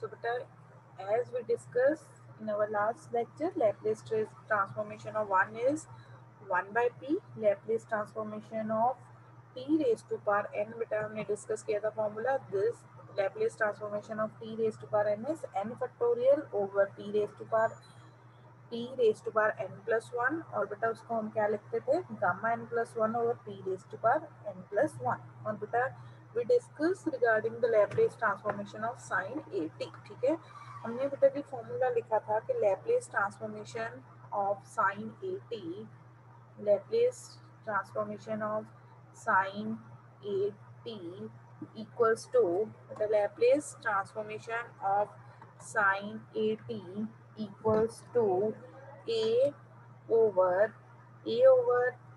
So beta, as we discussed in our last lecture, Laplace transformation of 1 is 1 by p. Laplace transformation of t raised to power n, बेटा हमने discuss किया था formula. This Laplace transformation of t raised to power n is n factorial over t raised to power n plus 1. और बेटा उसको हम क्या लिखते थे, gamma n plus 1 over t raised to power n plus 1. और बेटा we discuss regarding the Laplace transformation of sin a t. ठीक है, हमने बेटा जी फॉर्मूला लिखा था कि Laplace transformation of sin a t, Laplace transformation of sin a t equals to the Laplace transformation of sin a t equals to a over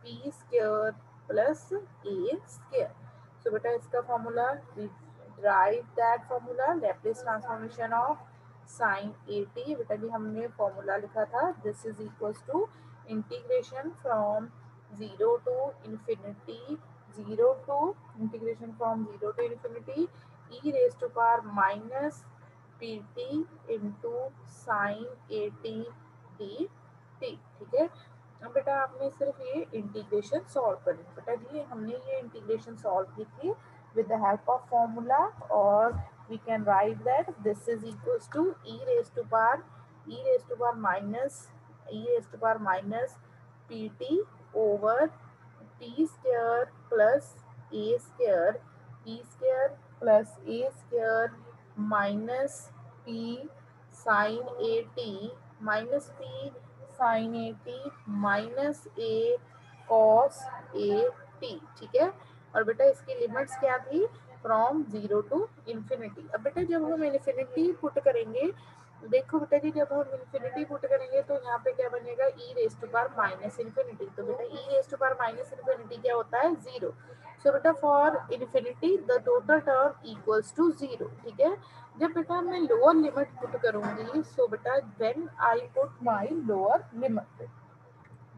p square plus a square. So बेटा इसका formula, we derive that formula Laplace transformation of sin a t. बेटा जी हमने formula लिखा था, this is equals to integration from 0 to infinity 0 to integration from 0 to infinity e raised to power minus pt into sin a t dt. ठीक है, अब बेटा आपने सिर्फ ये इंटीग्रेशन सॉल्व करनी. बेटा जी हमने ये इंटीग्रेशन सॉल्व की थी with the help of formula, or we can write that this is equals to e raised to power minus pt over p square plus a square, minus p sin a t minus a cos a t. ठीक है, और बेटा इसकी limits क्या थी, from 0 to infinity. अब बेटा जब हम इन्फिनिटी पुट करेंगे, देखो बेटा जी जब हम इन्फिनिटी पुट करेंगे तो यहाँ पे क्या बनेगा, e raise to power minus infinity. तो बेटा e raise to power minus infinity क्या होता है, जीरो. सो बेटा for infinity the total term equals to zero. ठीक है, जब बेटा मैं लोअर लिमिट पुट करूंगी, सो बेटा when I put my lower limit,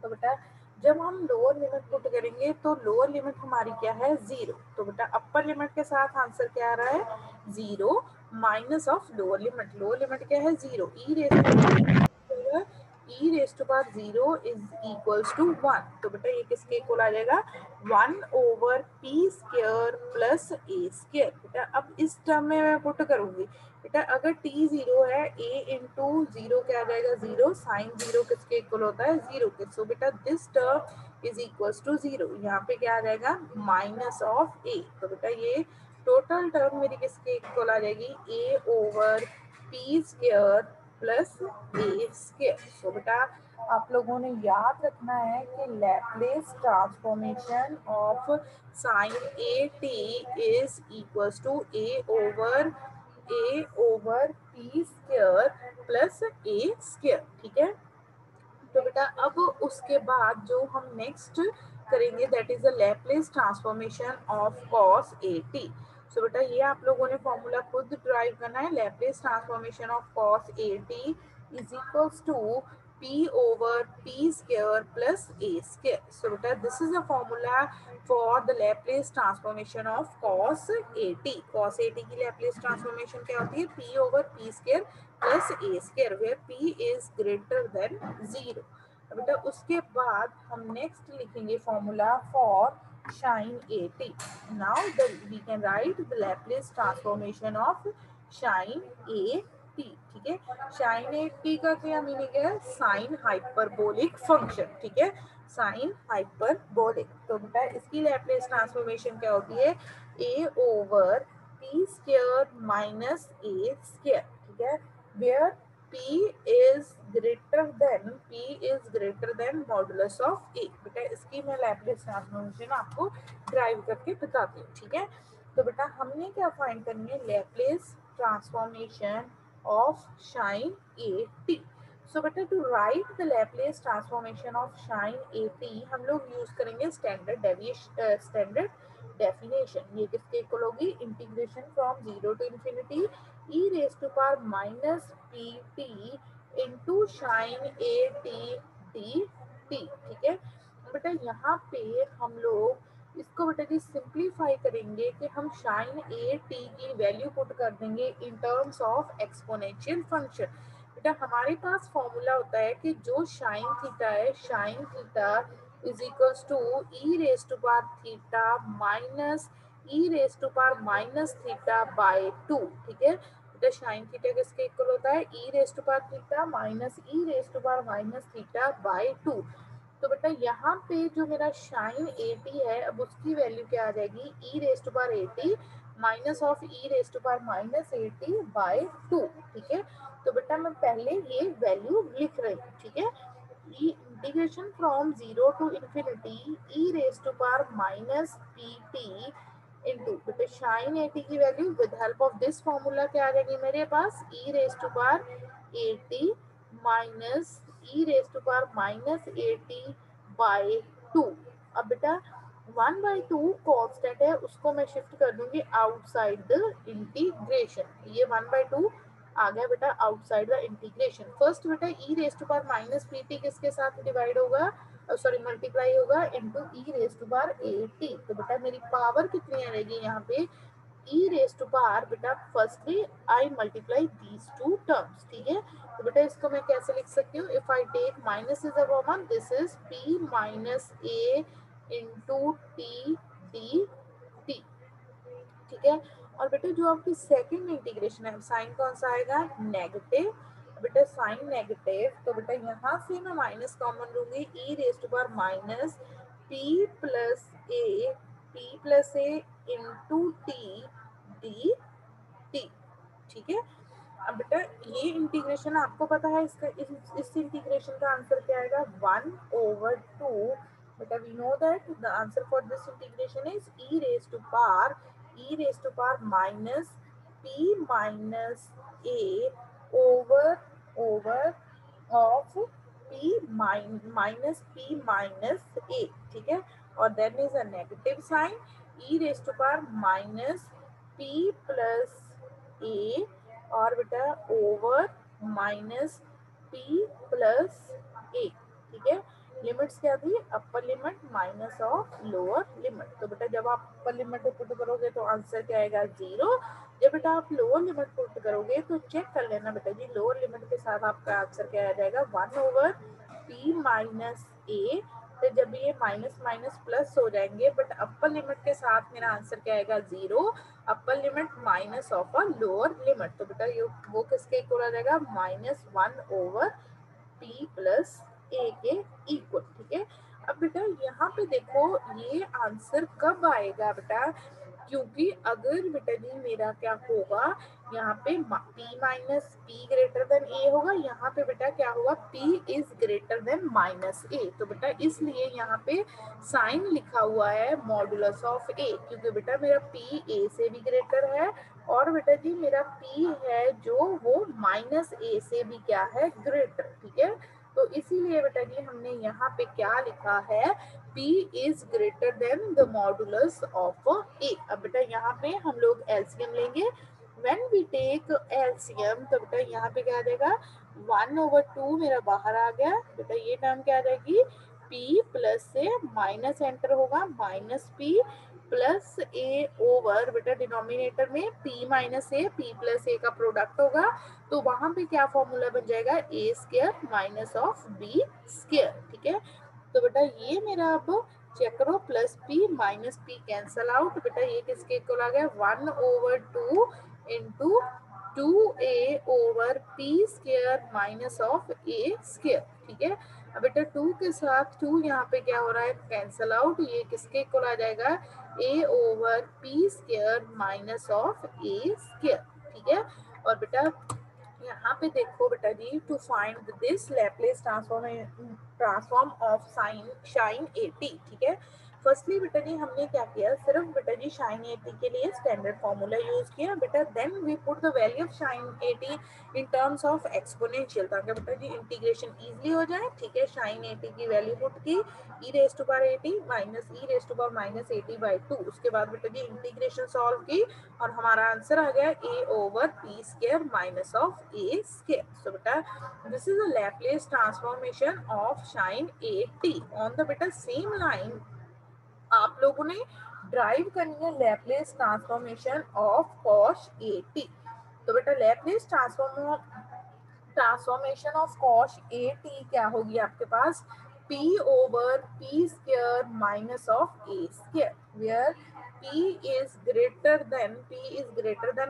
तो बेटा जब हम लोअर लिमिट पुट करेंगे तो लोअर लिमिट हमारी क्या है, जीरो. तो बेटा अपर लिमिट के साथ आंसर क्या आ रहा है, zero minus of lower limit क्या है, zero. E raise to power zero is equals to one. तो बेटा ये किसके इक्वल आ जाएगा, one over p square plus a square. बेटा अब इस टर्म में मैं पुट करूंगी, बेटा अगर t जीरो है, a इंटू जीरो क्या आ जाएगा, जीरो. साइन जीरो किसके इक्वल होता है, जीरो के. सो बेटा this term is equals to zero. यहाँ पे क्या आ जाएगा, माइनस ऑफ a. तो बेटा ये टोटल टर्म मेरी किसके इक्वल आ जाएगी, a over p square plus a square. So बेटा आप लोगों ने याद रखना है कि Laplace transformation of sine a t is equals to a over p square plus a square. ठीक है, तो बेटा अब उसके बाद जो हम नेक्स्ट करेंगे that is the Laplace transformation of cos a t. So बेटा ये आप लोगों ने फॉर्मूला खुद ड्राइव करना है. Laplace transformation of cos a t is equals to p over p square plus a square. So beta this is the formula for the Laplace transformation of cos at. Cos at की Laplace transformation क्या होती है, p over p square plus a square where p is greater than 0. बेटा उसके बाद हम next लिखेंगे formula for sin at. Now we can write the Laplace transformation of sin a t. ठीक है, साइन ए टी का क्या meaning है, साइन हाइपरबोलिक फंक्शन. ठीक है, साइन हाइपरबोलिक. तो बेटा इसकी लैप्लेस ट्रांसफॉर्मेशन क्या होती है, a over p square minus a square. ठीक है, where p is greater than modulus of a. बेटा इसकी मैं लैप्लेस ट्रांसफॉर्मेशन आपको ड्राइव करके बताती हूँ. ठीक है, तो बेटा हमने क्या फाइंड करनी है, Laplace transformation of sin a t. So बेटा to write the Laplace transformation of sin a t हम लोग यूज करेंगे स्टैंडर्ड डेफिनेशन. ये किसके इक्वल होगी, integration from zero to infinity e raise to power minus p t into sine a t d t. ठीक है, बेटा यहाँ पे हम लोग इसको बेटा जी सिंप्लीफाई करेंगे कि हम साइन ए टी की वैल्यू पुट कर देंगे in terms of exponential function. बेटा हमारे पास फॉर्मूला होता है कि जो साइन थीटा है, sine theta is equals to e raise to power theta minus e raise to power minus theta by 2। ठीक है बेटा, साइन थीटा किसके इक्वल होता है, e raise to power theta minus e raise to power minus theta by 2। तो बेटा यहाँ पे जो मेरा साइन 80 है, अब उसकी वैल्यू क्या आ जाएगी, e raise to power 80 minus of e raise to power minus 80 by 2। ठीक है, तो बेटा मैं पहले ये वैल्यू लिख रही हूँ। ठीक है, e integration from zero to infinity e raise to power minus p t into बेटा साइन 80 की value with help of this formula क्या आ जाएगी मेरे पास, e raise to power 80 minus e raise to power minus 80 by 2। अब बेटा 1/2 constant है, उसको मैं शिफ्ट कर दूंगी आउटसाइड द इंटीग्रेशन। ये 1/2 आ गया बेटा आउटसाइड द इंटीग्रेशन। फर्स्ट बेटा e raise to power minus p t किसके साथ डिवाइड होगा, सॉरी मल्टीप्लाई होगा into e raise to power 80। तो बेटा मेरी पावर कितनी आ जाएगी यहाँ पे, e raised to power बेटा firstly I multiply these two terms। ठीक है, तो बेटा इसको मैं कैसे लिख सकती हूँ, if I take minus is a common, this is p minus a into t d t. ठीक है, और बेटा जो आपकी सेकंड इंटीग्रेशन है, साइन कौन सा आएगा, नेगेटिव। बेटा साइन नेगेटिव, तो बेटा यहाँ से मैं माइनस कॉमन लूंगी, e raise to power minus p plus a into t d t. ठीक है, अब बेटा ये इंटीग्रेशन आपको पता है, इसका इस इंटीग्रेशन का आंसर क्या आएगा, 1/2। बेटा we know that the answer for this integration is e raise to power minus p minus a over over of p minus p minus a. ठीक है, और then is a negative sign, e raise to power minus p plus a और बेटा over minus p plus a. ठीक है, limits क्या थी, upper limit minus of lower limit. तो बेटा जब आप अपर लिमिट पुट करोगे तो आंसर क्या आएगा, 0। जब बेटा आप लोअर लिमिट पुट करोगे तो चेक कर लेना बेटा जी, लोअर लिमिट के साथ आपका आंसर क्या आ जाएगा, 1/p माइनस ए। तो जब ये माइनस माइनस प्लस हो जाएंगे, बट अपर लिमिट के साथ मेरा आंसर क्या आएगा, 0। अपर limit minus of a lower limit, तो बेटा ये वो किसके इक्वल आ जाएगा, -1/p प्लस ए के इक्वल। ठीक है, अब बेटा यहाँ पे देखो ये आंसर कब आएगा बेटा, क्योंकि अगर बेटा जी मेरा क्या होगा, यहाँ पे p minus p greater than a होगा, यहाँ पे बेटा क्या होगा, p is greater than minus a. तो बेटा इसलिए यहाँ पे साइन लिखा हुआ है मॉडुलस ऑफ ए, क्योंकि बेटा मेरा p a से भी ग्रेटर है, और बेटा जी मेरा p है जो वो माइनस ए से भी क्या है, ग्रेटर। ठीक है, तो इसीलिए बेटा जी हमने यहाँ पे क्या लिखा है, p is greater than the modulus of a। अब बेटा यहाँ पे हम लोग एलसीएम लेंगे, when we take LCM तो बेटा यहाँ पे क्या आ जाएगा, 1/2 मेरा बाहर आ गया, बेटा ये टर्म क्या आ जाएगी, p प्लस से माइनस एंटर होगा, माइनस p प्लस ए ओवर बेटा डिनोमिनेटर में p माइनस ए, p प्लस ए का प्रोडक्ट होगा, तो वहां पे क्या फॉर्मूला बन जाएगा, a square minus of b square. ठीक है, तो बेटा ये मेरा अब चेक करो, plus p minus p cancel out, बेटा ये किसके इक्वल आ गया, 1/2 into 2a over p square minus of a square. ठीक है, अब बेटा 2 के साथ 2 यहाँ पे क्या हो रहा है, कैंसल आउट, ये किसके इक्वल आ जाएगा, a over p square minus of a square. ठीक है, और बेटा यहाँ पे देखो बेटा जी, to find this Laplace transform of sine 80। ठीक है, फर्स्टली बेटा जी हमने क्या किया, सिर्फ बेटा जी साइन 80 के लिए स्टैंडर्ड फॉर्मूला यूज किया बेटा, then we put the value of sine 80 in terms of exponential, ताकि बेटा जी इंटीग्रेशन इजीली हो जाए। ठीक है, साइन 80 की वैल्यू पुट की, e raise to power 80 minus e raise to power minus 80/2, उसके बाद बेटा जी इंटीग्रेशन सॉल्व की और हमारा आंसर आ गया a over p square minus of a square. So बेटा this is a Laplace transformation of sin 80 on the बेटा सेम लाइन आप लोगों ने ड्राइव करनी है Laplace transformation of cos a t. तो बेटा Laplace transformation of cos a t क्या होगी आपके पास, p over p square minus of a square, where p is greater than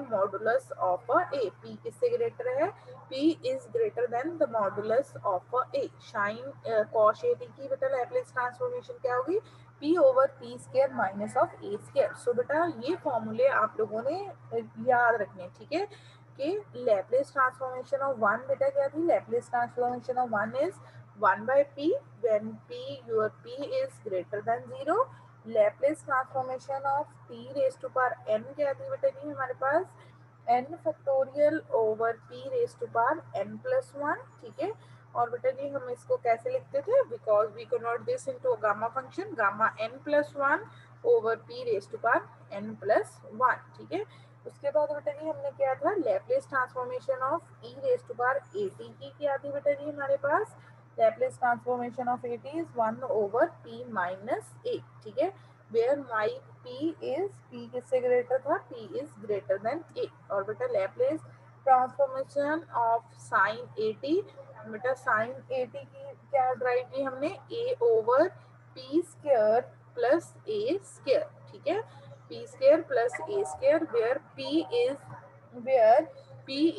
modulus of a a, p किससे greater है, p is greater than the modulus of a a। Sine cos a t की बेटा Laplace transformation क्या होगी, p over p square minus of a square. So बेटा ये फॉर्मूले आप लोगों ने याद रखने हैं, ठीक है, कि लैप्लेस ट्रांसफॉर्मेशन ऑफ वन बेटा क्या थी, Laplace transformation of one is 1 by p when your p is greater than 0। Laplace transformation of t raise to power n क्या थी बेटा जी हमारे पास, n factorial over p raise to power n plus 1, ठीक है। और बेटा जी हम इसको कैसे लिखते थे, because we convert this into gamma function, gamma n plus 1 over p raise to power n plus 1, ठीक है। उसके बाद बेटा जी हमने क्या था, Laplace transformation of e raise to power at की क्या थी बेटा जी हमारे पास, Laplace transformation of at is 1 over p minus a, ठीक है, वेयर माई p किससे ग्रेटर था, p is greater than a। और बेटा Laplace transformation of sine at, बेटा साइन at की क्या ड्राइव की हमने, a over p square plus a square, ठीक है, p square plus a square where p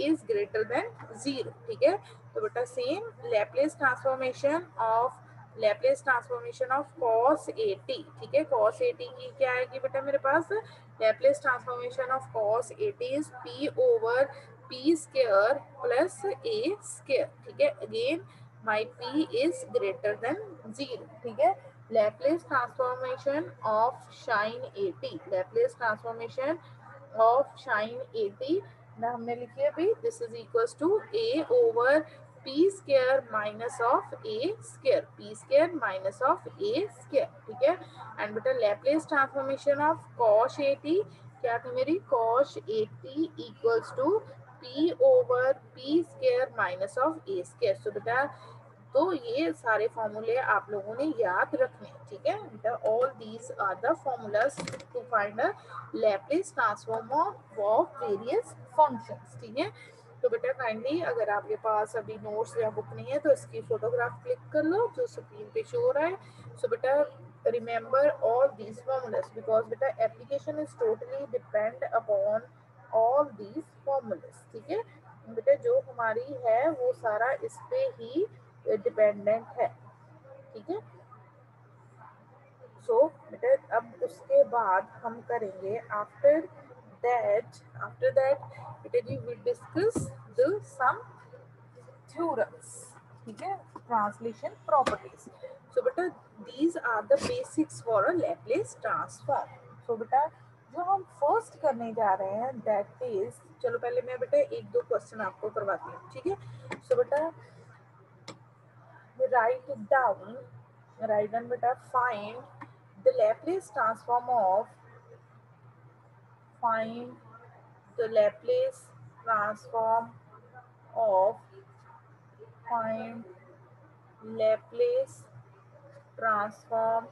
is greater than 0, ठीक है। तो बेटा same Laplace transformation of cos at, ठीक है, cos at की क्या आएगी बेटा मेरे पास, Laplace transformation of cos at is p over p square plus a square, ठीक है, again my p is greater than 0, ठीक है। Laplace transformation of sin at, Laplace transformation of sin at ना हमने लिखी है अभी, this is equals to a over p square minus of a square, p square minus of a square, ठीक है। And बेटा Laplace transformation of cos at क्या थी मेरी, cos at equals to p over p square minus of a square. So बेटा तो ये सारे फॉर्मूले आप लोगों ने याद रखने, ठीक है बेटा, all these are the formulas to find a Laplace transform of various functions, ठीक है। तो बेटा काइंडली अगर आपके पास अभी नोट्स या बुक नहीं है तो इसकी फोटोग्राफ क्लिक कर लो जो स्क्रीन पे शो हो रहा है। सो बेटा remember all these formulas because बेटा application is totally depend upon all these formulas, ठीक है बेटा, जो हमारी है वो सारा इस पे ही डिपेंडेंट है, ठीक है। सो बेटा अब उसके बाद हम करेंगे आफ्टर दैट बेटा जी we discuss the some theorems, ठीक है, ट्रांसलेशन प्रॉपर्टीज। सो बेटा these are the basics for a Laplace transform. So बेटा जो हम फर्स्ट करने जा रहे हैं दैट इज, चलो पहले मैं बेटा एक दो क्वेश्चन आपको करवाती हूँ, ठीक है। सो बेटा write it down, write down beta, find the Laplace transform of, find the Laplace transform of, find Laplace transform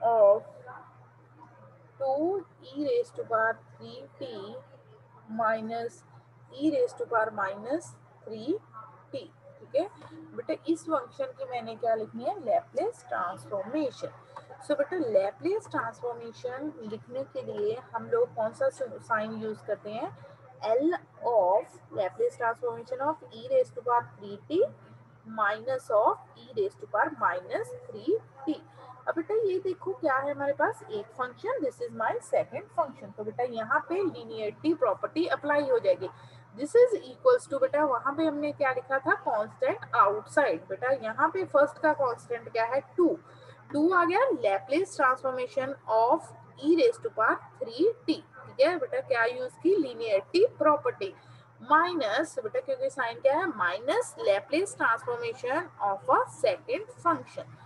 of 2 e raised to power 3t minus e raised to power minus 3t, ठीक है बेटा। इस function की मैंने क्या लिखनी है, Laplace transformation. सो बेटा लैप्लेस ट्रांसफॉर्मेशन लिखने के लिए हम लोग कौन सा साइन यूज करते हैं, L of Laplace transformation of e raise to power 3t minus of e raise to power minus 3t। अब बेटा ये देखो क्या है हमारे पास, एक function, this is my second function, तो बेटा यहाँ पे लीनियरिटी प्रॉपर्टी अप्लाई हो जाएगी। दिस इज इक्वल्स टू बेटा वहां पे हमने क्या लिखा था, कांस्टेंट आउटसाइड, बेटा यहाँ पे फर्स्ट का कांस्टेंट क्या है, 2 आ गया, Laplace transformation of e raise to power 3t, ठीक है बेटा, क्या यूज की, लीनियरिटी प्रॉपर्टी, माइनस बेटा क्योंकि साइन क्या है, minus Laplace transformation of a second function.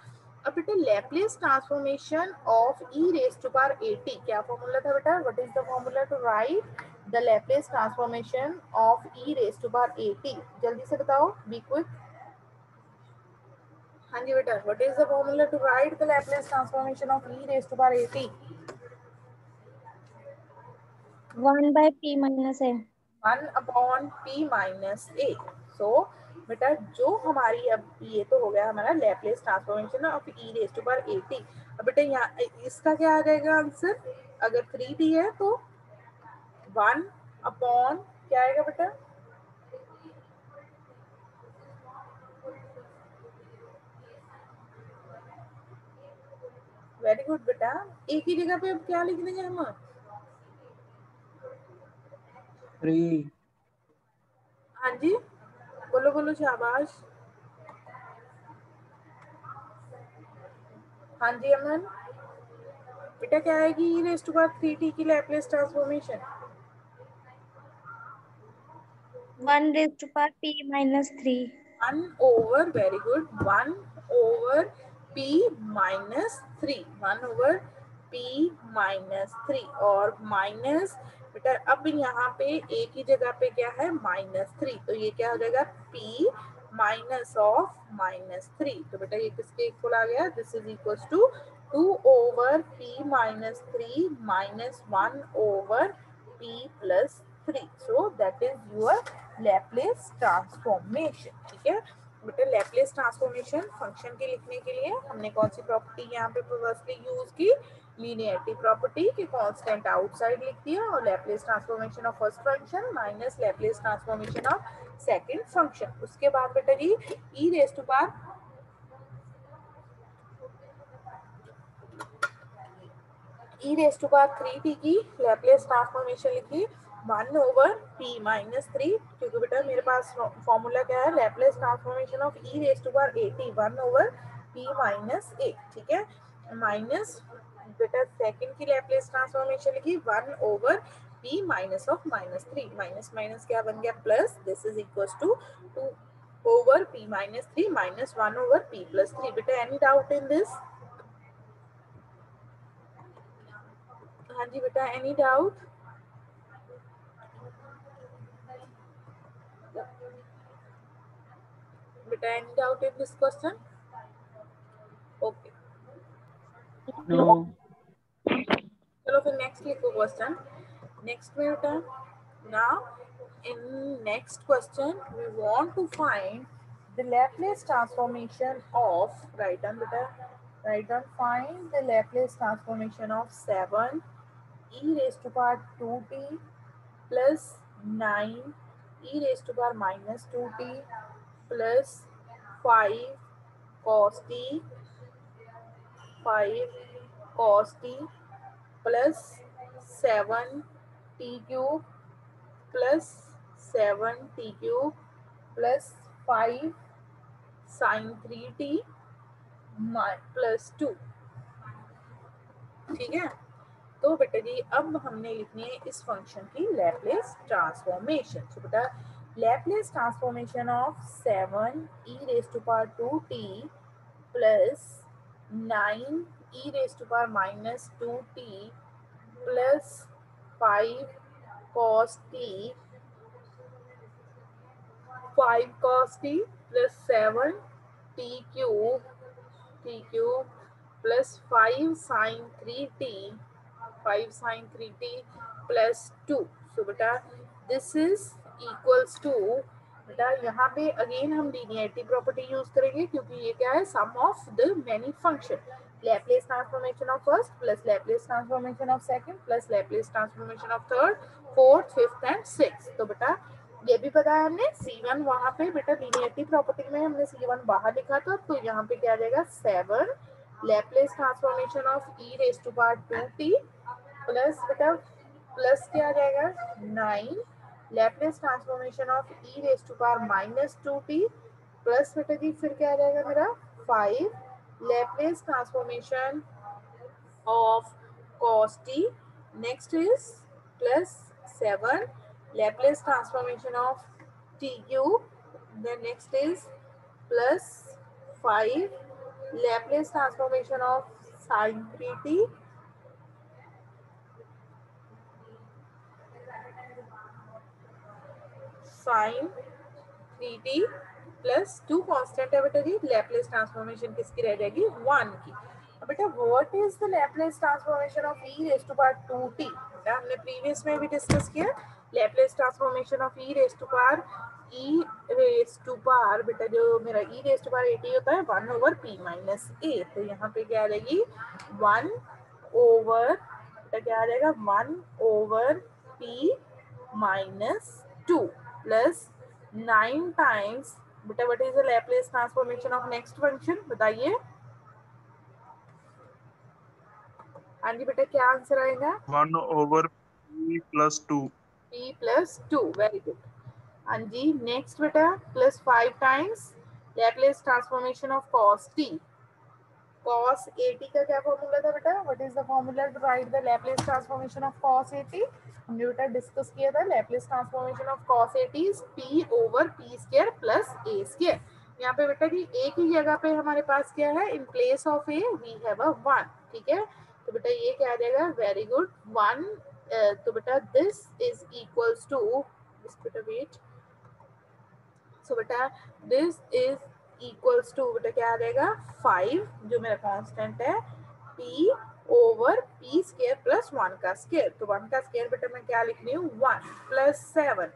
अब बेटा Laplace transformation of e raise to power at, क्या फॉर्मूला था बेटा, what is the formula to write the Laplace transformation of e raise to power at, जल्दी से बताओ, be quick. हाँ जी बेटा, what is the formula to write the Laplace transformation of e raise to power at? 1/p-a। 1 upon p minus a। सो बेटा जो हमारी, अब ये तो हो गया हमारा Laplace transformation of e raise to power at। अब बेटा यहाँ इसका क्या आ जाएगा आंसर, अगर 3t है तो 1 अपॉन क्या आएगा बेटा, वेरी गुड बेटा। एक ही जगह पे अब क्या लिख देंगे हम, 3। हाँ जी बोलो बोलो शाबाश। हाँ जी अमन, बेटा क्या आएगी e raise to power 3t की Laplace transformation, 1/p-3। 1 over, very good, 1 over p minus 3, 1 over p minus 3 और माइनस, बेटा अब यहाँ पे एक ही जगह पे क्या है -3, तो ये क्या हो जाएगा p माइनस ऑफ -3। तो बेटा ये किसके इक्वल आ गया, this is equal to 2 over p minus 3 minus 1 over p plus 3। So that is your Laplace transformation. ठीक है बेटा, लैप्लेस ट्रांसफॉर्मेशन फंक्शन के लिखने के लिए हमने कौन सी प्रॉपर्टी यहाँ पे फर्स्टली यूज की, लीनियरिटी प्रॉपर्टी कि कांस्टेंट आउटसाइड लिख दिया, और Laplace transformation of first function minus Laplace transformation of second function. उसके बाद बेटा जी e raise to power e raise to power 3t की लैप्लेस ट्रांसफॉर्मेशन लिखी 1 ओवर p माइनस 3, क्योंकि बेटा मेरे पास फॉर्मूला क्या है, Laplace transformation of e raise to power at 1 over p minus a। ठीक है, माइनस बेटा सेकंड की लैप्लेस ट्रांसफॉर्मेशन लिखी 1 over p minus of -3, minus minus क्या बन गया plus, this is equal to 2 over p minus 3 minus 1 over p plus 3। बेटा any doubt in this, हाँ जी बेटा एनी डाउट, बेटा any doubt in this question, okay no. चलो फिर नेक्स्ट लिखो क्वेश्चन। नेक्स्ट में बेटा, now in next question we want to find the Laplace transformation of, write down beta, write down, find the Laplace transformation of 7 e raised to power 2t plus 9 e raised to power minus 2t plus 5 cos t, 5 cos t plus 7 t cube plus 7 t cube plus 5 sin 3t plus 2। ठीक है, तो बेटा जी अब हमने लिखनी है इस function की लैप्लेस ट्रांसफॉर्मेशन। तो बेटा Laplace transformation of 7 e raise to power 2t plus 9 e raise to power minus 2t plus 5 cos t, 5 cos t plus 7 t cube plus 5 sin 3t, 5 sin 3t plus 2। so बेटा this is equals to, बेटा यहाँ पे again हम linearity property use करेंगे क्योंकि ये क्या है, sum of the many function, Laplace transformation of first plus Laplace transformation of second plus Laplace transformation of third fourth fifth and sixth. तो बेटा ये भी पता है हमने C1 वहां पे बेटा लीनियरिटी प्रॉपर्टी में हमने C1 बाहर लिखा था, तो यहाँ पे क्या आ जाएगा 7 Laplace transformation of e raise to power 2t plus बेटा प्लस क्या आ जाएगा 9 Laplace transformation of e raise to power minus 2t plus बेटा जी फिर क्या आ जाएगा मेरा 5 Laplace transformation of cos t, next is plus 7 Laplace transformation of t cube, then next is plus 5 Laplace transformation of sin 3t sin 3t plus 2 constant है बेटा जी, Laplace transformation किसकी रह जाएगी 1 की। अब बेटा what is the Laplace transformation of e raise to power 2t, बेटा हमने प्रीवियस में भी डिस्कस किया। Laplace transformation of e raise to power बेटा जो मेरा e raise to power at होता है 1 ओवर p माइनस a, तो यहाँ पे क्या आ जाएगी 1 ओवर बेटा क्या आ जाएगा 1 over p minus 2 plus 9 times बेटा what is the Laplace transformation of next function बताइए। हाँ जी बेटा क्या आंसर आएगा 1 over p plus 2. p plus 2, very good. हाँ जी नेक्स्ट बेटा plus 5 times Laplace transformation of cos t, cos at का क्या फॉर्मूला था बेटा, what is the formula to write the Laplace transformation of cos at, हमने बेटा डिस्कस किया था Laplace transformation of cos at is p over p square plus a square. यहाँ पे बेटा जी a की जगह पे हमारे पास क्या है, in place of a we have a 1, ठीक है, तो बेटा ये क्या आ जाएगा वेरी गुड 1, तो बेटा दिस इज इक्वल्स टू, बेटा वेट, सो बेटा दिस इज इक्वल्स टू बेटा क्या आ जाएगा 5 जो मेरा कांस्टेंट है p over p square plus 1 का स्क्वायर, तो 1 का स्क्वायर बेटा मैं क्या लिख रही हूँ 1 प्लस 7,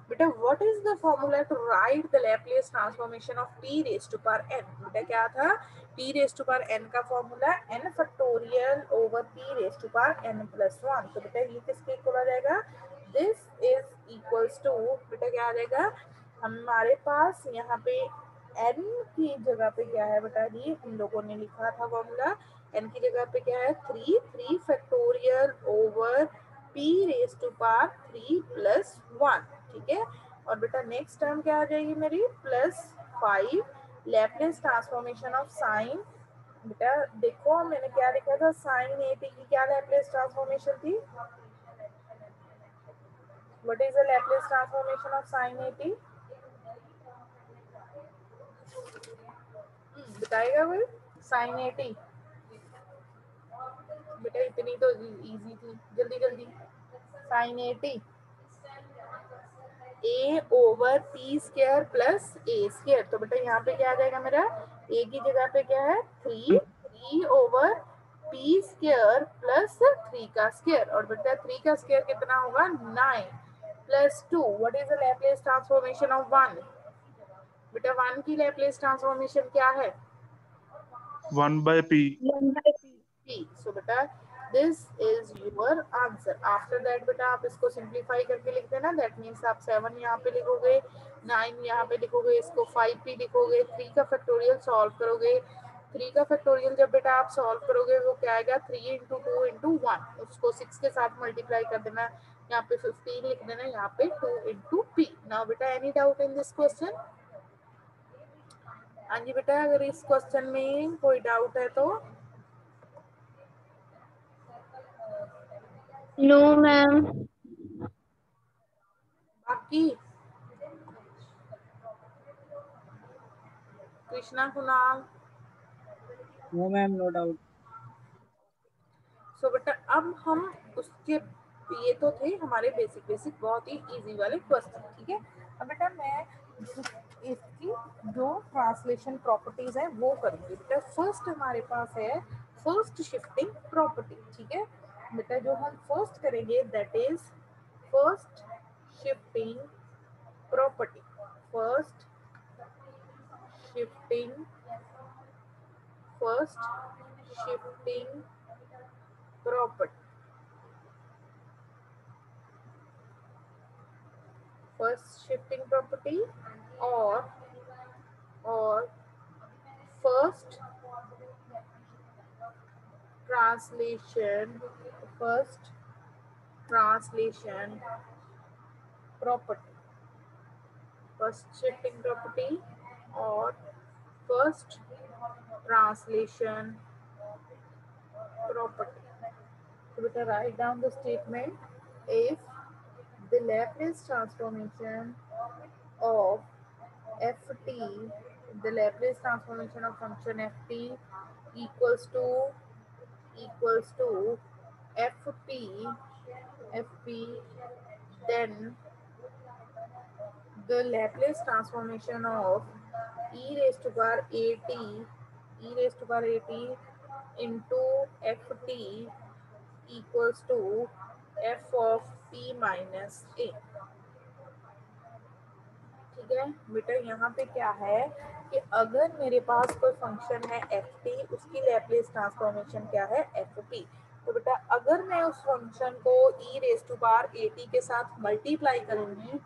बेटा what is the formula to write the Laplace transformation of t raise to power n, बेटा क्या था t raise to power n का formula n factorial over p raise to power n plus 1, तो बेटा ये किसके equal आ जाएगा, दिस इज इक्वल्स टू बेटा क्या आ जाएगा, हमारे पास यहाँ पे n की जगह पे क्या है बेटा जी, हम लोगों ने लिखा था फॉर्मूला n की जगह पे क्या है 3 factorial over p raise to power 3 plus 1, ठीक है, और बेटा नेक्स्ट टर्म क्या आ जाएगी मेरी plus 5 Laplace transformation of sign, बेटा देखो मैंने क्या लिखा था साइन ए टी की क्या लैप्लेस ट्रांसफॉर्मेशन थी, what is the Laplace transformation of sine a T, बताएगा कोई, साइन ए टी बेटा इतनी तो इजी थी, जल्दी जल्दी, sine a t a over p square plus a square, तो बेटा यहाँ पे क्या आ जाएगा मेरा ए की जगह पे क्या है 3 ओवर पी स्क्वायर प्लस 3 का स्क्वायर, और बेटा 3 का स्क्वायर कितना होगा 9 plus 2, what is the Laplace transformation of 1, बेटा 1 की लैप्लेस ट्रांसफॉर्मेशन क्या है 1 by p. p, so beta this is your answer, after that बेटा आप इसको सिंप्लीफाई करके लिख देना, दैट मीन्स आप 7 यहाँ पे लिखोगे 9 यहाँ पे लिखोगे, इसको 5p लिखोगे, 3 का फैक्टोरियल सॉल्व करोगे, 3 का फैक्टोरियल जब बेटा आप सॉल्व करोगे वो क्या आएगा 3 इंटू 2 इंटू 1, उसको 6 के साथ मल्टीप्लाई कर देना, यहाँ पे 15 लिख देना, यहाँ पे 2 इंटू p। नाउ बेटा any doubt in this question, हाँ जी बेटा अगर इस क्वेश्चन में कोई डाउट है तो, नो मैम। बाकी Krishna Kunal, No, ma'am, no doubt. सो बेटा अब हम उसके, ये तो थे हमारे बेसिक बेसिक बहुत ही इजी वाले क्वेश्चन, ठीक है, अब बेटा मैं इसकी जो ट्रांसलेशन प्रॉपर्टीज है वो करूंगी, बेटा फर्स्ट हमारे पास है फर्स्ट शिफ्टिंग प्रॉपर्टी, ठीक है, बेटा जो हम फर्स्ट करेंगे that is first shifting property, first shifting, first shifting property, first shifting property और first translation, first translation property, first shifting property और फर्स्ट ट्रांसलेशन प्रॉपर्टी, so बेटा write down the statement, if the Laplace transformation of ft, the Laplace transformation of function ft equals to fp, then the Laplace transformation of e raised to power at into ft equals to f of p minus a। ठीक है बेटा, यहाँ पे क्या है कि अगर मेरे पास कोई फंक्शन है एफ टी, उसकी लैप्लेस ट्रांसफॉर्मेशन क्या है एफ पी। तो बेटा अगर मैं उस फंक्शन को e raise to power a t के साथ मल्टीप्लाई करूंगी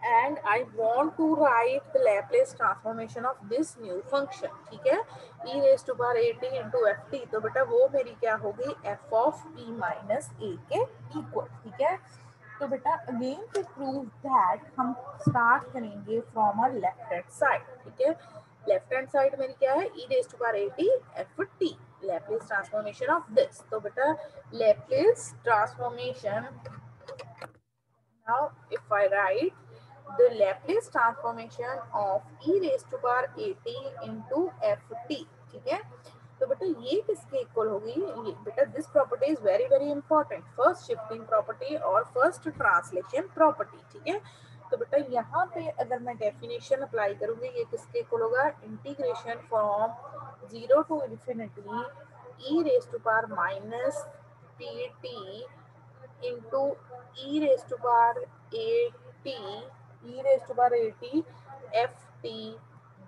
and I want to write the Laplace transformation of this new function, ठीक है, e raised to power at into ft, तो बेटा वो मेरी क्या होगी f of p minus a के इक्वल। ठीक है, तो बेटा अगेन टू प्रूव दैट हम स्टार्ट करेंगे from a left hand side. ठीक है, लेफ्ट हैंड साइड मेरी क्या है e raised to power at ft, Laplace transformation of this। तो बेटा Laplace transformation, now if I write the Laplace transformation of e raised to power at into ft, ठीक है, तो बेटा ये किसके इक्वल होगी, ये बेटा this property is very very important, first shifting property और फर्स्ट ट्रांसलेशन प्रॉपर्टी। ठीक है, तो बेटा यहाँ पे अगर मैं डेफिनेशन अप्लाई करूंगी ये किसके इक्वल होगा, integration from 0 to infinity e raised to power minus pt into e raised to power at e raised to power at ft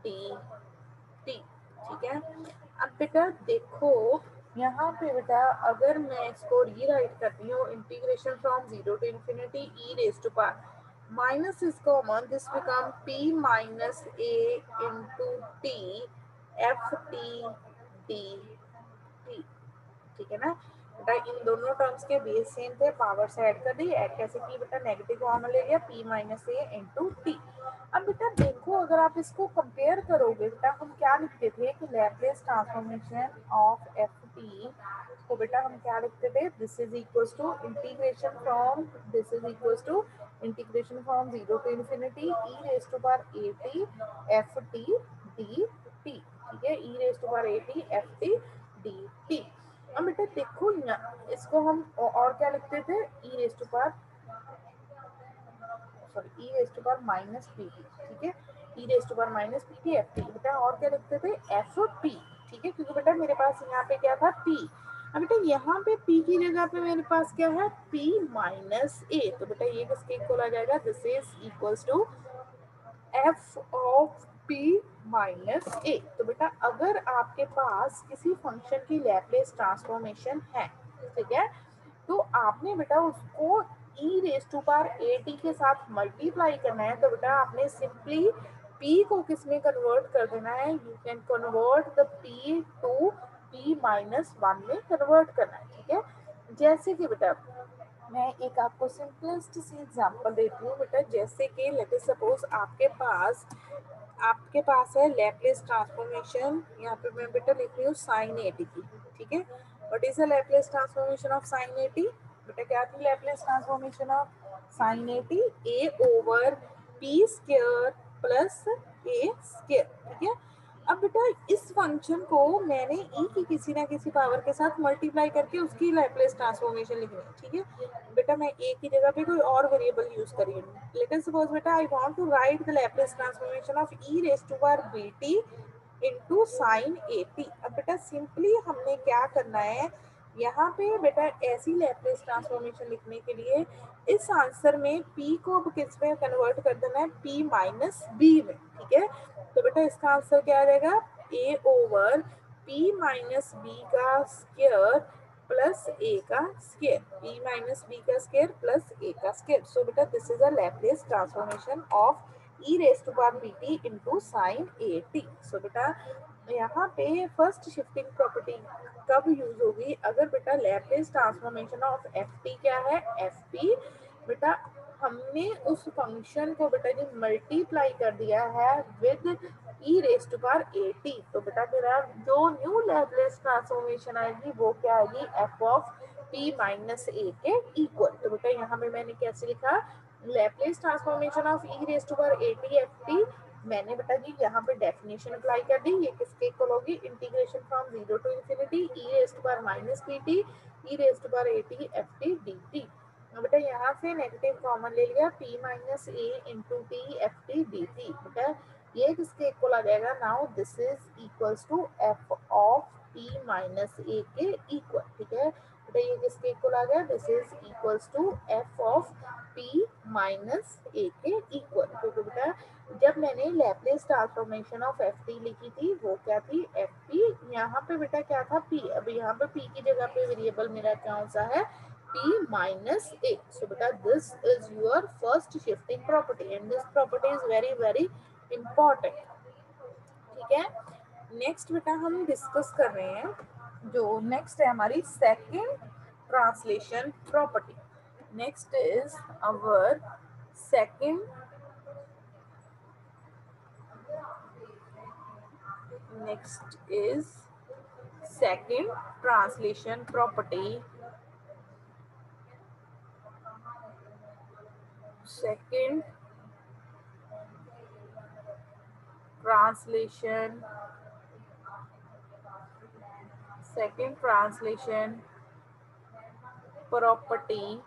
dt। ठीक है, अब बेटा देखो यहाँ पे बेटा अगर मैं इसको रीराइट करती हूँ integration from 0 to infinity e raise to power minus is common, this become p minus a into t f t d t. ठीक है ना बेटा, इन दोनों टर्म्स के बेस सेम थे, पावर से ऐड कर दी, ऐड कैसे की बेटा, नेगेटिव फॉर्म ले लिया p minus a into T. अब बेटा देखो अगर आप इसको कंपेयर करोगे बेटा, हम क्या लिखते थे कि Laplace transformation of f t को बेटा हम क्या लिखते थे, this is equals to integration from, this is equals to integration from 0 to infinity e raise to power a t f t d t. ठीक है, e raise to power a t f t d t. अब बेटा देखो इसको हम और क्या लिखते थे, e raise to power, sorry e raise to power minus p t. ठीक है, e raise to power minus p t f t, बेटा और क्या लिखते थे एफ पी। ठीक है, क्योंकि बेटा मेरे पास यहाँ पे क्या था p, अब बेटा यहाँ पे p की जगह पे मेरे पास क्या है p माइनस a, तो बेटा ये किसके इक्वल आ जाएगा, this is equals to f of p minus a। तो बेटा अगर आपके पास किसी फंक्शन की लैप्लेस ट्रांसफॉर्मेशन है, ठीक है, तो आपने बेटा उसको e raise to power a t के साथ मल्टीप्लाई करना है, तो बेटा आपने सिंपली p को किस में कन्वर्ट कर देना है, you can convert the p to p minus 1 में कन्वर्ट करना है। ठीक है, जैसे कि बेटा मैं एक आपको सिंपलेस्ट सी एग्जांपल देती हूँ बेटा, जैसे कि लेट अस सपोज आपके पास है लैप्लेस ट्रांसफॉर्मेशन, यहाँ पे मैं बेटा लिख रही हूँ साइन ए टी की। ठीक है, what is the Laplace transformation of sine a T, बेटा क्या थी Laplace transformation of sine a t, a over p square plus a square. ठीक है, अब बेटा इस फंक्शन को मैंने e की किसी ना किसी पावर के साथ मल्टीप्लाई करके उसकी लैप्लेस ट्रांसफॉर्मेशन लिखनी है। ठीक है, बेटा मैं a की जगह पे कोई और वेरिएबल यूज कर रही हूँ, लेट अस सपोज बेटा I want to write the Laplace transformation of e raise to power bt into sine at। अब बेटा सिंपली हमने क्या करना है, यहाँ पे बेटा ऐसी लैप्लेस ट्रांसफॉर्मेशन लिखने के लिए इस आंसर में p को अब किस में कन्वर्ट कर देना है, p माइनस b में। ठीक है, तो बेटा इसका आंसर क्या आ जाएगा, a over p minus b का स्क्वायर प्लस a का स्क्वायर, p माइनस b का स्क्वायर प्लस a का स्क्वायर। सो बेटा this is a Laplace transformation of e raise to power bt into sine at। So बेटा यहाँ पे first shifting property कब use होगी, अगर बेटा Laplace transformation of f t क्या है, एफ पी, बेटा हमने उस फंक्शन को बेटा जी मल्टीप्लाई कर दिया है with e raise to power a t, तो बेटा मेरा जो न्यू लैप्लेस ट्रांसफॉर्मेशन आएगी वो क्या आएगी, f of p minus a के इक्वल। तो बेटा यहाँ पे मैंने कैसे लिखा, Laplace transformation of e raise to power a t f t, मैंने बेटा जी यहाँ पे डेफिनेशन अप्लाई कर दी, ये किसके इक्वल होगी, integration from 0 to infinity e raise to power minus p t e raise to power a t f t d t. बेटा यहाँ से नेगेटिव कॉमन ले लिया, p minus a into t f t d t. बेटा ये किसके equal आ जाएगा? Now this is equals to f of p minus a के इक्वल। ठीक है बेटा, ये किसके इक्वल आ गया? This is equals to f of p minus a के इक्वल। तो बेटा जब मैंने Laplace transformation of f t लिखी थी वो क्या थी? F p. यहाँ पे बेटा क्या था? p। अब यहाँ पे p की जगह पे वेरिएबल मेरा कौन सा है? p minus a. So beta this is your first shifting property and this property is very important. ठीक है, नेक्स्ट बेटा हम डिस्कस कर रहे हैं जो नेक्स्ट है हमारी second translation property. Next is our second next is second translation property. Second translation property or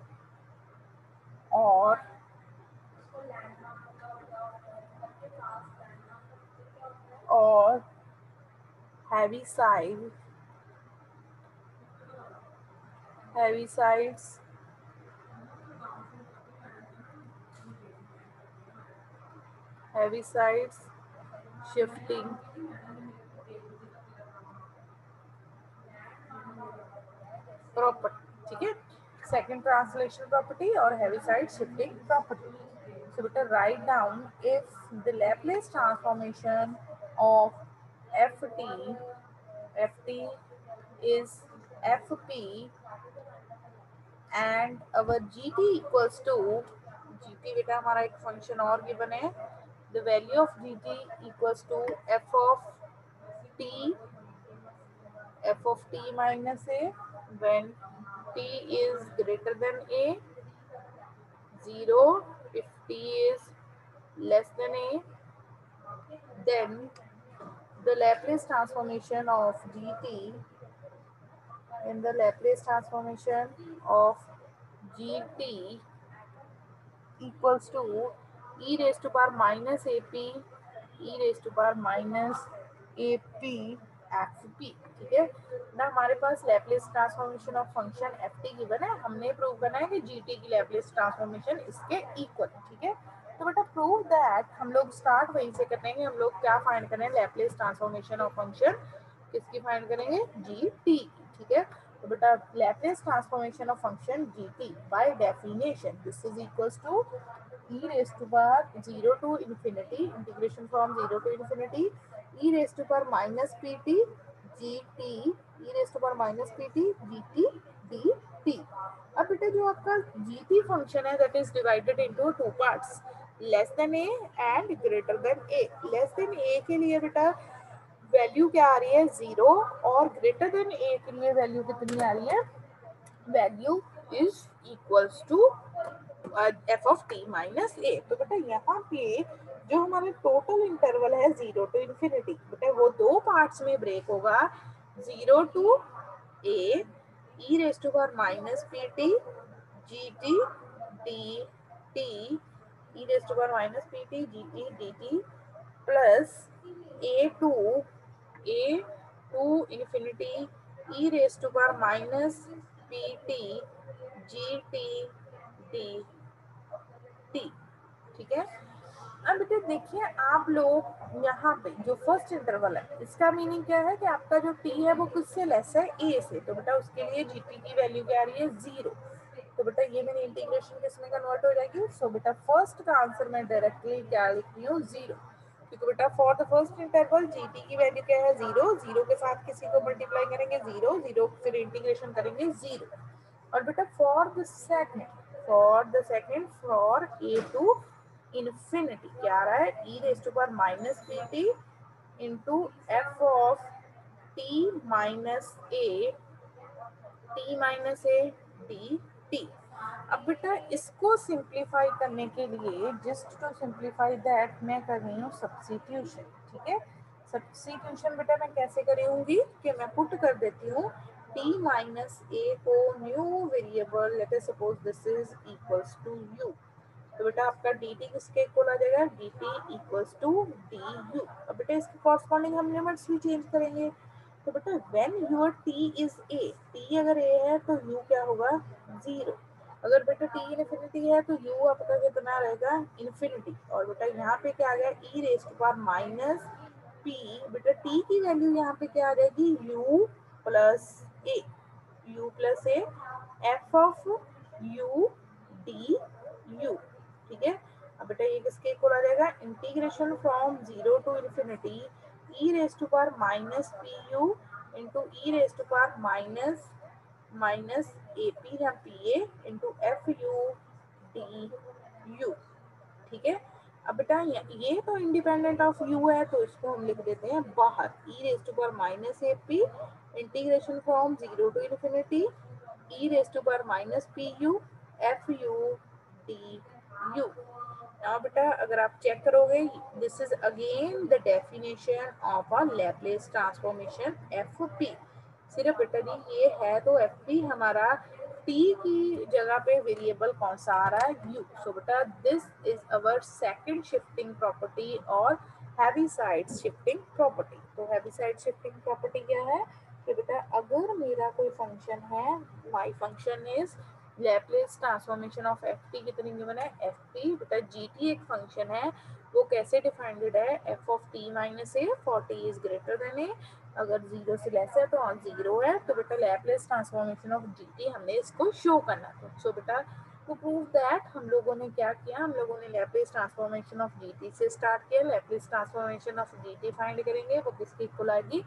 Heavisides shifting property। ठीक है, सेकंड ट्रांसलेशन प्रॉपर्टी और Heaviside shifting property. So better write down if the Laplace transformation of ft is fp and our gt equals to gt बेटा हमारा एक function और given है, the value of gt equals to f of t minus a when t is greater than a, 0 if t is less than a, then the Laplace transformation of gt in the Laplace transformation of gt equals to e raised to power minus ap fp। ठीक है ना, हमारे पास Laplace transformation of function f t given है, हमने prove करना है कि जी टी की लैप्लेस ट्रांसफॉर्मेशन इसके इक्वल। ठीक है, तो बेटा प्रूव दैट हम लोग स्टार्ट वहीं से करेंगे। हम लोग क्या फाइंड करें? लैप्लेस ट्रांसफॉर्मेशन ऑफ फंक्शन किसकी फाइंड करेंगे? जी टी की। ठीक है, तो बेटा Laplace transformation of function g t by definition this is equals to e raised to power 0 to infinity integration from 0 to infinity e raised to power minus pt gt e raised to power minus pt gt dt। अब बेटा जो आपका gt function है that is divided into two parts, less than a and greater than a। Less than a के लिए बेटा value क्या आ रही है? 0 और ग्रेटर देन a के लिए वैल्यू कितनी आ रही है? Value is equals to f of t minus a. तो बेटा यहाँ पे जो हमारा टोटल इंटरवल है 0 टू इन्फिनिटी, बेटा वो दो पार्ट्स में ब्रेक होगा, 0 to a e raise to power minus p t g t d t e raise to power minus p t g t d t plus a to infinity e raise to power minus p t g t d t. ठीक है, अब बेटा देखिए आप लोग यहाँ पे जो फर्स्ट इंटरवल है इसका मीनिंग क्या है कि आपका जो टी है वो किससे लेस है? ए से। तो बेटा उसके लिए जीटी की वैल्यू क्या आ रही है? 0। तो बेटा ये मेरी इंटीग्रेशन किसमें कन्वर्ट हो जाएगी? सो बेटा फर्स्ट का आंसर मैं डायरेक्टली क्या लिख रही हूँ? 0। क्योंकि बेटा for the first interval GT की वैल्यू क्या है? 0। 0 के साथ किसी को मल्टीप्लाई करेंगे 0 0 फिर इंटीग्रेशन करेंगे 0। और बेटा for the second for a to infinity क्या आ रहा है? E raise to power minus p t into f of t minus a d t. अब बेटा इसको सिंप्लीफाई करने के लिए जस्ट टू सिंप्लीफाई दैट मैं कर रही हूँ सब्स्टिट्यूशन। ठीक है, सब्स्टिट्यूशन बेटा मैं कैसे करूँगी कि मैं पुट कर देती हूँ t माइनस a को new variable let us suppose this is equals to u, तो बेटा आपका dt किसके इक्वल आ जाएगा, dt इक्वल्स टू du। अब बेटा इसके कॉरस्पॉन्डिंग हम लिमिट्स भी चेंज करेंगे। तो बेटा when your t is a, t अगर a है तो u क्या होगा, 0। अगर बेटा t इनफिनिटी है तो u आपका कितना रहेगा, इनफिनिटी। और बेटा यहाँ पे क्या आ गया, e raise to power minus p, बेटा t की वैल्यू यहाँ पे क्या आ जाएगी, u plus a, u plus a, f of u d u, ठीक है। अब बेटा ये किसके इक्वल आ जाएगा, integration from 0 to infinity e raise to power minus p u into e raise to power minus minus a p या p a into f u d u, ठीक है। अब बेटा ये तो इंडिपेंडेंट ऑफ u है तो इसको हम लिख देते हैं बाहर, e raise to power minus a p integration from 0 to infinity e raise to power minus p u f u d u. Now बेटा अगर आप चेक करोगे, this is again the definition of a Laplace transformation f p. सिर्फ बेटा जी ये है तो F P हमारा t की जगह पे वेरिएबल कौन सा आ रहा है, u। सो बेटा this is our second shifting property और हैवी साइड शिफ्टिंग प्रॉपर्टी। तो हैवी साइड शिफ्टिंग प्रॉपर्टी क्या है कि बेटा अगर मेरा कोई फंक्शन है, my function is Laplace transformation of f T कितनी गिवन है, एफ टी। बेटा जी टी एक फंक्शन है, वो कैसे डिफाइंड है, f of t minus a for t is greater than a, अगर 0 से लेस है तो ऑन 0 है। तो बेटा Laplace transformation of g T हमने इसको शो करना था। सो बेटा टू प्रूव दैट हम लोगों ने क्या किया, हम लोगों ने Laplace transformation of g t से स्टार्ट किया। Laplace transformation of g t find करेंगे, वो किसकी इक्वल आएगी,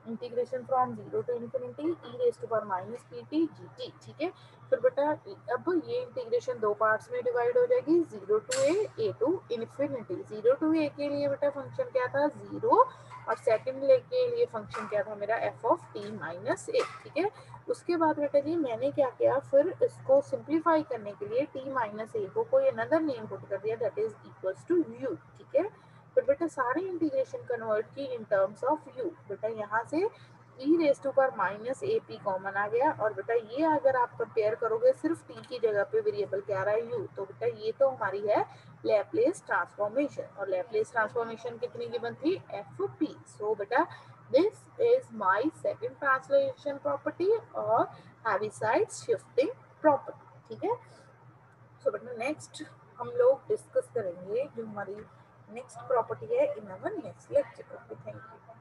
integration from 0 to infinity e raise to power minus p t g t, ठीक है। फिर बेटा अब ये इंटीग्रेशन दो पार्ट्स में डिवाइड हो जाएगी, 0 to a to infinity. 0 to a के लिए बेटा फंक्शन क्या था, 0, और सेकंड ले के लिए फंक्शन क्या था मेरा, F of t minus a, ठीक है। उसके बाद बेटा जी मैंने क्या किया, फिर इसको सिंप्लीफाई करने के लिए टी माइनस ए को कोई अनदर नेम पुट कर दिया, that is equals to u, ठीक है। फिर बेटा सारी इंटीग्रेशन कन्वर्ट की इन टर्म्स ऑफ यू। बेटा यहाँ से e raise to power minus a p common आ गया, और बेटा ये अगर आप कंपेयर करोगे सिर्फ टी की जगह पे वेरिएबल क्या आ रहा है, यू, तो बेटा ये तो हमारी है लैप्लेस ट्रांसफॉर्मेशन। और लैप्लेस ट्रांसफॉर्मेशन कितनी गिवन थी, एफ पी। सो बेटा this is my second translation property और हैवीसाइड शिफ्टिंग प्रॉपर्टी, ठीक है। सो बेटा नेक्स्ट हम लोग डिस्कस करेंगे जो हमारी नेक्स्ट प्रॉपर्टी है in our next lecture. Okay, thank you.